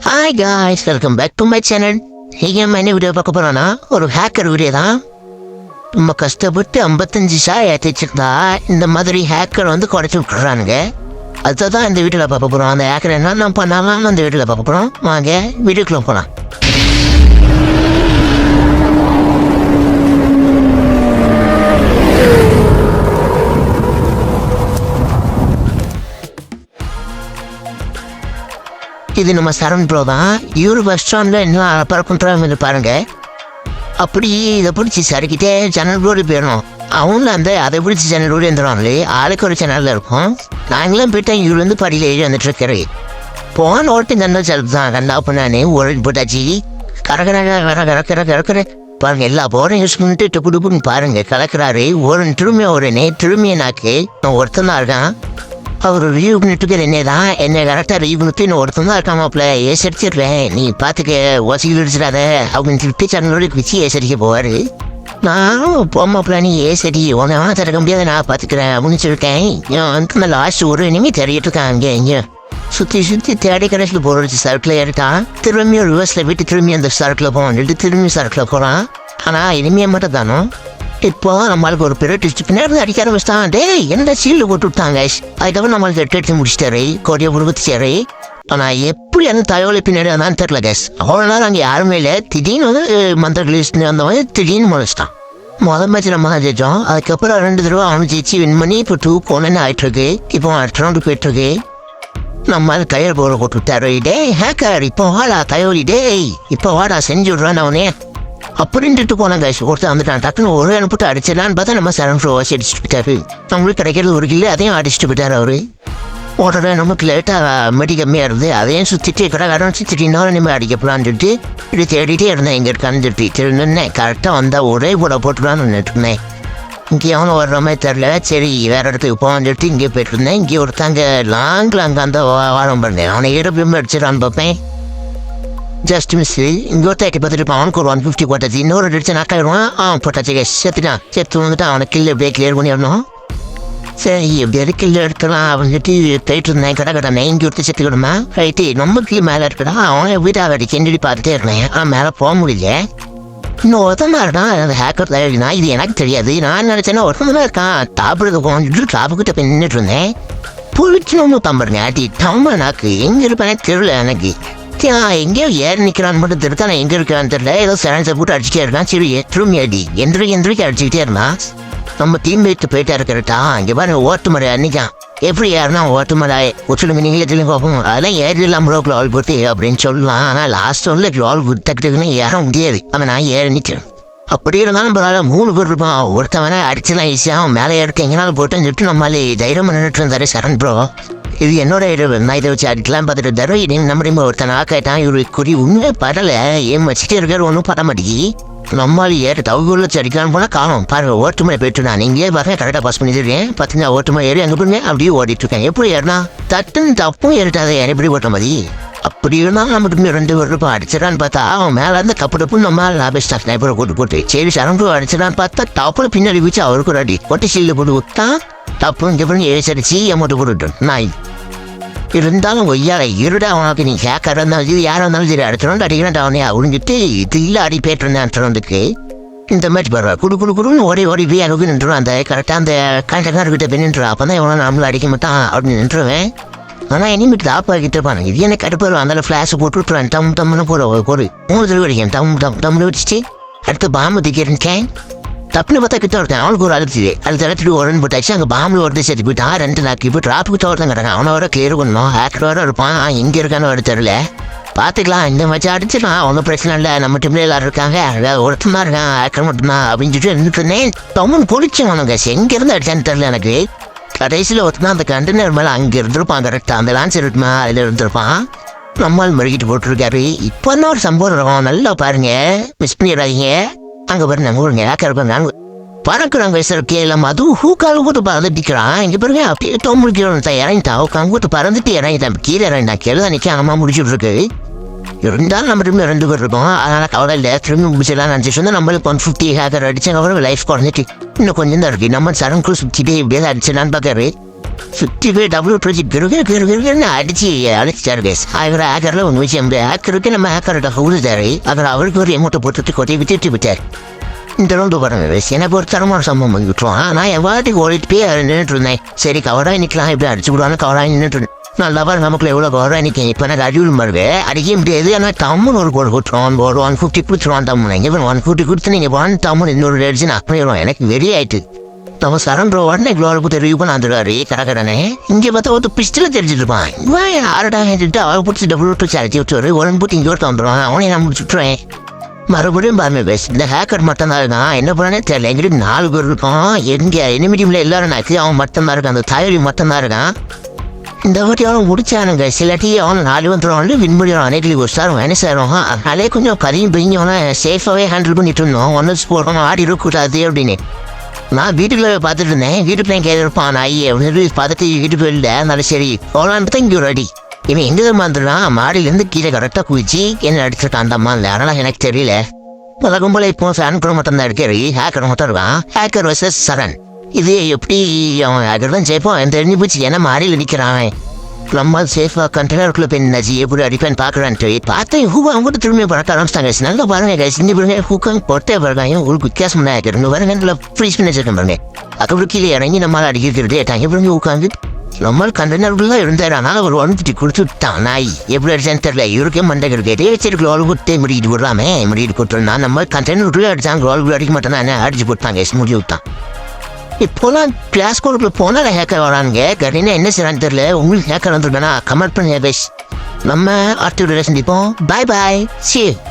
Hi guys, welcome back to my channel. நீங்கள் நம்ம என்ன வீடியோ பார்க்க போகிறோன்னா ஒரு ஹேக்கர் வீடியோ தான். நம்ம கஷ்டப்பட்டு 55 ஷேர் ஏற்றி வச்சிருந்தா இந்த மாதிரி ஹேக்கர் வந்து குறைச்சி விட்டுறானுங்க. அதை தான் இந்த வீடியோவில் பார்க்க போகிறோம். அந்த ஹேக்கர் என்ன பண்ணாலும் அந்த வீடியோவில் பார்க்க போகிறோம். வாங்க வீடியோக்குள்ளே போகலாம். இது நம்ம சரண் ப்ரோ தான். இவரு பஸ் ஸ்டாண்டில் என்ன பரப்புன்றாங்க பாருங்க. அப்படி இதை பிடிச்சி சரிக்கிட்டே சேனல் ரோடு போயிடணும். அவங்களும் அதை பிடிச்சி சேனல் ரோடு எழுந்துருவாங்களே, ஆளுக்கு ஒரு சேனலில் இருக்கும். நாங்களும் போயிட்டேன். இவர் வந்து படியில் ஏறி வந்துட்டு இருக்கிறே போன ஓட்டு கண்டா செலவு தான் கண்டா பண்ணானே ஒரு போட்டாச்சு. கறக்கிற பாருங்க, எல்லா போரையும் யூஸ் பண்ணிட்டு டுப்புன்னு பாருங்க கலக்கிறாரு. ஒரு திரும்பிய நாக்கு ஒருத்தன் தான் இருக்கான். அவர் ரிவ்யூ பண்ணிட்டு என்னதான் என்ன கரெக்டாக ரிவ்யூ பண்ணிட்டு இன்னும் ஒருத்தன் தான் இருக்காமாப்பில். ஏசடிச்சிடுவேன், நீ பார்த்துக்க ஒசிக்கில் அடிச்சிடாத அப்படின்னு சொல்லிட்டு சேனலோட வச்சு ஏசடிக்க போவார். நானும் போமாப்பில் நீ ஏசடி உன்னை திறக்க முடியாத நான் பார்த்துக்கிறேன் அப்படின்னு சொல்லிட்டேன். வந்து அந்த லாஸ்ட் ஒரு இனிமேல் தெரியட்டு இருக்கான். அங்கே இங்கே சுற்றி தேடி கடைசியில் போகிற சர்க்கில் ஏறிட்டான். திரும்பியும் ரிவர்ஸில் விட்டு திரும்பி அந்த சர்க்கில் போவான். திரும்பி சர்க்கில் போகிறான். ஆனால் இனிமையை மட்டும் தானோ இப்போ நம்மளுக்கு ஒரு பெரிய டிஸ்ட் பின்னாடி அடிக்க ஆரம்பிச்சிட்டான். என்னடா சீல்டு போட்டு விட்டாங்க. அதுக்கப்புறம் நம்மளுக்கு எடுத்து முடிச்சிட்டாரு கோடியை முடிச்சாரு. ஆனால் எப்படி அந்த தகவலை பின்னாடி வந்தான்னு தெரியல கேஸ். அவ்வளோ நேரம் அங்கே யாருமே இல்லை. திடீர்னு வந்து மந்திர லிஸ்ட் அந்த மாதிரி திடீர்னு முளைச்சிட்டான். மேட்ச் நம்ம தான் ஜெயிச்சோம். அதுக்கப்புறம் 2 தடவை அவனு ஜெயிச்சு வின் பண்ணி இப்போ 2-1 ஆகிட்டுருக்கு. இப்போ அடுத்த ரவுண்டு போயிட்டுருக்கு. நம்ம கையில் போகிற போட்டு விட்டாரு. ஹேக்கர் இப்போ வாடா தயோலி இப்போ வாடா செஞ்சு விட்றான் அவனே அப்படின்ட்டு போனாங்க கைஸ். ஒருத்தர் வந்துட்டான். டக்குன்னு ஒரு அனுப்பிட்டு அடிச்சிடலான்னு பார்த்தா நம்ம சரண் ப்ரோ வாசி அடிச்சுட்டு போயிட்டாரு. நம்மளுக்கு கிடைக்கிறது ஒரு கில்லு, அதையும் அடிச்சுட்டு போயிட்டார் அவரு. உடனே நமக்கு லேட்டாக மெடி கம்மியாக இருந்தது. அதையும் சுற்றிட்டு கடை திட்டினாலும் நம்ம அடிக்கப்பலான்னு சொல்லிட்டு இப்படி தேடிட்டே இருந்தேன். இங்கே இருக்கான்னு சொல்லிட்டு நின்னேன். கரெக்டாக வந்தால் ஒரே கூட போட்டுக்கலான்னு நின்றுட்டுருந்தேன். இங்கே அவனும் வர்ற மாதிரி தெரில. சரி வேற இடத்துக்கு போவான்னு சொல்லிட்டு இங்கே போயிட்டு இருந்தேன். இங்கே ஒருத்தாங்க லாங்கில் அங்கே அந்த வாரம் பண்ணேன். அவனை ஏறப்பையும் அடிச்சிடான்னு பார்ப்பேன். Just miss. இங்கே ஒருத்த எட்டி பார்த்துட்டு அவனுக்கு ஒரு 150 போட்டாச்சு. இன்னொரு அடிச்சு நாக்காயிடுவான். போட்டாச்சு செத்துட்டான். செத்து வந்துட்டு அவனை கில்லு எப்படியே கிளியர் பண்ணிடணும். சரி எப்படியாவது கில்லு எடுக்கலாம் அப்படின்னு சொல்லிட்டு போயிட்டு இருந்தேன். கடை இங்கே ஒருத்த செத்துக்கிடுமா ரைட்டு நம்ம கிளி மேலே இருக்கடா. அவனை வீட்டாக அடி செஞ்சு பார்த்துட்டே இருந்தேன். ஆனால் மேலே போக முடியல. இன்னும் ஒருத்தமாக இருக்கான். அந்த ஹேக்கர் தயாரினா இது எனக்கு தெரியாது. நான் நினச்சேன்னா ஒருத்தமாக இருக்கான். டாப்புக்கு போகணுன்னு டாப்புக்கிட்ட போய் நின்றுட்டு இருந்தேன். போயிடுச்சு நம்ம தம்புறேங்க ஆட்டி தம்ப நாக்கு எங்கே இருப்பேனே தெரியல எனக்கு. எங்கேயோ ஏறி நிற்கிறான்னு மட்டும் தெரியுது. நான் எங்கே இருக்கான்னு தெரியல. ஏதோ சேனல்ஸை போட்டு அடிச்சுட்டே இருக்கான். சரி திரும்பி அடி எந்திரிக்கு அடிச்சுக்கிட்டே இருந்தான். நம்ம டீம் மேட்டு போயிட்டா இருக்கிறட்டா. இங்கே பாருங்க ஓட்டு மலை அன்னைக்கான். எப்படி ஏறினா ஓட்டு மலை ஒற்றுமை நீங்களே தெரியும் பார்ப்போம். அதெல்லாம் ஏறிடலாம் ப்ரோ க்ளால் போட்டு அப்படின்னு சொல்லலாம். ஆனால் லாஸ்ட் ஒன்ல க்ளால் டக்குன்னு ஏற முடியாது. அவன் நான் ஏறி நிற்கிறேன். அப்படி இருந்தாலும் நம்மளால 3 பேர் இருப்பான். ஒருத்தன் வேணா அடிச்சுலாம் ஈஸியாக அவன் மேலே ஏறிட்டு எங்கேனாலும் போட்டுன்னு சொல்லிட்டு நம்மளால தைரியம் நின்றுட்டு இருந்தாரு சரண் ப்ரோ. இது என்னோட நான் இதை வச்சு அடிக்கலாம் பார்த்துட்டு தரும். இது நம்ம ஒருத்தன் ஆக்காயிட்டான். இவரு குறி உண்மையே படலை. ஏன் வச்சுட்டே இருக்காரு ஒன்றும் பட மாட்டேங்கி. நம்மளால ஏற தவிர வச்சு அடிக்கலான்னு போனால் காணும் பாருங்க. ஓட்டுமலை போயிட்டு நான் இங்கேயே பாருங்க கரெக்டாக பாஸ் பண்ணிடுறேன். பார்த்தீங்கன்னா ஓட்டுமலை ஏறி அங்கே போய் அப்படியே ஓடிட்டு இருக்கேன். எப்படி ஏறினா தட்டுன்னு தப்பும் ஏறிட்டாத எப்படி ஓட்ட மாதிரி. அப்படி இருந்தாலும் நம்மளுக்கு 2 பேர் இருப்பான். அடிச்சிடான்னு பார்த்தா அவன் மேலே இருந்து கப்பு டப்புன்னு நம்ம லாபேஸ்டா ஸ்னைப்பரை போட்டு சரி சரம்பு அடிச்சிடான்னு பார்த்தா டப்புல பின்னாடி வச்சு அவருக்கு ஒரு அடி ஒட்டி சீல்டு போட்டு விட்டான். டப்புன்னு இங்கே பண்ணி ஏசடிச்சு அமௌண்ட்டு போட்டுவிட்டோம். நாய் இருந்தாலும் ஒய்யார இருடா அவனுக்கு நீ ஹேக்கர் இருந்தாலும் இது யாராக இருந்தாலும் சரி அடுத்த அடிக்கிறான் அவனே உறிஞ்சிட்டு இது இல்லை அடி போயிட்டு அடுத்த இந்த மாதிரி பரவாயில்ல குடுன்னு ஓடி போய் அங்கே நின்றுடும். அந்த கரெக்டாக அந்த கான்டாக்டார்கிட்ட போய் நின்றுடும். அப்போ தான் எவனோ நம்மளும் அடிக்க மாட்டான் அப்படின்னு நின்றுவேன். ஆனால் இனிமேட்டு தாப்பாக்கிட்டு இருப்பாங்க. இது எனக்கு கடுப்பு வரும். அதனால ஃப்ளாஷை போட்டு விட்டுருவேன். தம்னு போட ஒரு 3 தடவை அடிக்கேன். தம்னு வச்சுட்டு அடுத்து பாம்பு திக்கிறேன். தப்புன்னு பார்த்தா கிட்ட ஒருத்தன் அவனுக்கு ஒரு அழுத்துது. அடுத்த இடத்துல ஒரு போட்டாச்சு. அங்கே பாம்பில் ஒருத்தர் சேர்த்து போயிட்டான். 2 நாக்கு இப்போ டிராப்புக்கிட்ட ஒருத்தன் கிடக்கான். அவனோட கிளியர் பண்ணணும். ஹேக்கரோட இருப்பான். எங்கே இருக்கான்னு ஒரு தெரியல. பார்த்துக்கலாம். இந்த மச்சா அடிச்சிடலாம். ஒன்றும் பிரச்சனை இல்லை. நம்ம டீம்ல எல்லாரும் இருக்காங்க. ஒருத்தமாக இருக்கான் ஹேக்கர் மட்டும்தான் அப்படின்னு சொல்லிட்டு இருந்துட்டு இருந்தேன். தம்முன்னு பொடிச்சு அவனுங்க எங்கேருந்து அடிச்சான்னு தெரியல எனக்கு. கடைசியில் ஒருத்தனா அந்த கண்டெய்னர் மேலே அங்கே இருந்திருப்பான். கரெக்டாக அந்த லான்ச் இருக்குமா அதில் இருந்திருப்பான். நம்மால் மறுக்கிட்டு போட்டுருக்காரு. இப்போ தான் ஒரு சம்பவம் இருக்கும். நல்லா பாருங்க, மிஸ் பண்ணிடுறாங்க. அங்கே பாருங்க ஊருங்க ஹேக்கர் இருப்பாங்க. பறக்குறாங்க கேளம் அதுவும் ஹூக்கால் போட்டு பறந்துட்டிக்கிறான். இங்கே பாருங்க அப்படியே தோம்புடிக்கிறோம் இறங்கிட்டான். அங்கே போட்டு பறந்துட்டு இறங்கிட்டான். கீழே இறங்கிட்டான். கீழே தான் நிற்க அம்மா முடிச்சுட்டு இருக்கு. இருந்தாலும் நம்ம திரும்பி 2 பேர் இருக்கோம். அதனால் கவலை இல்லை. திரும்பி முடிச்சிடலாம் நினச்சிட்டு இருந்தால் நம்மளுக்கு 150 ஹேக்கர் அடிச்சு அப்புறம் லைஃப் குறைஞ்சிட்டு இன்னும் கொஞ்சம் தான் இருக்குது. நம்ம சரங்குள் சுற்றிட்டு இப்படியே அடிச்சிடலான்னு பார்க்காரு. 55 டபுள் ட்ரிஜி கிருன்னு அடிச்சிட்டாரு கேஸ். ஹேக்கர்ல ஒன்று விஷயம் ஹேக்கருக்கு நம்ம ஹேக்கர்கிட்ட கொடுத்தாரு. அதில் அவருக்கு ஒரு எமௌண்ட்டை போட்டு கொட்டி விட்டார். இந்த ரவுண்டு பாருங்க கேஸ், என்னை பொறுத்தரமான சம்பவம் பண்ணி விட்டுருவான். நான் என் வாட்டிக்கு ஓடிட்டு போய் நின்றுட்டு இருந்தேன். சரி கவராக நிற்கலாம், இப்படி அடிச்சு விடுவான்னு கவராக நின்றுட்டு இருந்தேன். நல்லா பாரு நமக்குள்ள எவ்வளோ கவராக நிற்கும். இப்போ எனக்கு அடிவில் பாருங்க அடிக்க முடியாது. ஆனால் தம்முன்னு ஒரு கோல் கொடுத்துருவான், ஒரு 150 கொடுத்துருவான். தம்முன்னு இங்கே 150 கொடுத்து நீங்கள் ஒன் தம்முன்னு இன்னொரு அடிச்சு நான் பண்ணிடுவோம். எனக்கு வெறி ஆயிட்டு. நம்ம சரண்டோ உடனே குளோருக்கு தெரிவு பண்ண வந்துடுவாரு கடற்கடனே. இங்கே பார்த்தா ஒரு பிஸ்டில் தெரிஞ்சுட்டு இருப்பான். இவன் ஆரடா அவரை பிடிச்சி டபுள் விட்டு அடிச்சு விட்டுரு. உடனே போட்டு இங்கே ஒருத்த வந்துடுவான். அவனையும் நான் முடிச்சுட்ருவேன். மறுபடியும் பாருங்க பேஸ், இந்த ஹேக்கர் மட்டும்தான் இருக்கான். என்ன பண்ணே தெரியல. எங்கிட்ட 4 பேர் இருக்கான். எங்கே எனிமிடியில் எல்லாரும் நாக்கு அவன் மட்டும்தான் இருக்கான். அந்த தயாரி மட்டும்தான் இருக்கான். இந்த வாட்டி அவன் முடிச்சானுங்க. சிலட்டி அவன் 4 வந்துடுவான். விண்படியான் அனைத்து ஒரு சார் வேணே சாருவான். அதனாலே கொஞ்சம் கதையும் பிரிஞ்சு அவனை சேஃபாகவே ஹேண்டில் பண்ணிட்டு இருந்தோம். ஒன்று போடுறோம் ஆடி இருக்கக்கூடாது அப்படின்னு. நான் வீட்டுக்குள்ள பார்த்துட்டு இருந்தேன். வீட்டுக்குள்ள கேட்டிருப்பான் நாய் அப்படின்னு பார்த்துட்டு வீட்டுக்கு இல்லை. அதனால சரி போகலான்னு தான் இங்கே ஒரு அடி. இவன் எங்கே வந்துடுறான், மாடியிலேருந்து கீழே கரெக்டாக குதிச்சு என்ன அடிச்சிருக்கான் அந்த அம்மா இல்லை. அதனால் எனக்கு தெரியல. வழக்கம் போல இப்போ ஃபேன் கூட மட்டும் தான் இருக்காரு. ஹேக்கர் மட்டும் இருக்கான். ஹேக்கர் வர்சஸ் சரண். இது எப்படி அவன் ஹேக்கர் தான் ஜெயிப்போம். அவன் தெரிஞ்சு போச்சு. ஏன்னா மாடியில் நிற்கிறான். ரொம்ப சேஃபாக கண்டெய்னருக்குள்ளே போய் நினைச்சு எப்படி அடிப்பேன் பார்க்குறான்ட்டு பார்த்தேன். ஹூ அவங்க திரும்பி பழக்க ஆரம்பிச்சிட்டாங்க. நல்லா பாருங்க கைஸ், இந்த பாருங்க ஹூக்கம் பொட்டே பாருங்க. உங்களுக்கு வித்தியாசம் தான் ஹேக்கர். இங்கே பாருங்க ஃப்ரீஸ் பண்ணி வச்சிருக்கேன் பாருங்க. அதுக்கப்புறம் கீழே இறங்கி நம்மளால் அடிக்கிறது டாங்க. பாருங்க உட்காந்து நம்ம கண்டெய்னருக்குள்ளே இருந்தார். அதனால் ஒரு 150 கொடுத்து விட்டான் நாய். எப்படி அடிச்சான்னு தெரியல. இவருக்கே மண்டை கேட்டே வச்சிருக்கு. க்ளோல் விட்டு முடிட்டு விடலாமே முடிட்டு போட்டுருந்தா நம்ம கண்டெய்னருக்குள்ளே அடிச்சாங்க. க்ளோல் அடிக்க மாட்டேன்னா என்ன அடிச்சு போட்டாங்க. முடி விட்டான். இப்போலாம் கிளாஸ் கோடுக்குள்ள போனால் ஹேக்கர் வரானுங்க. கரெக்டாக என்ன செய்யறான்னு தெரியல. உங்களுக்கு ஹேக்கர் வந்துருக்கேன்னா கமெண்ட் பண்ணுங்க பேஸ். நம்ம அடுத்த வீடியோவில் சந்திப்போம். பாய் பாய். See you.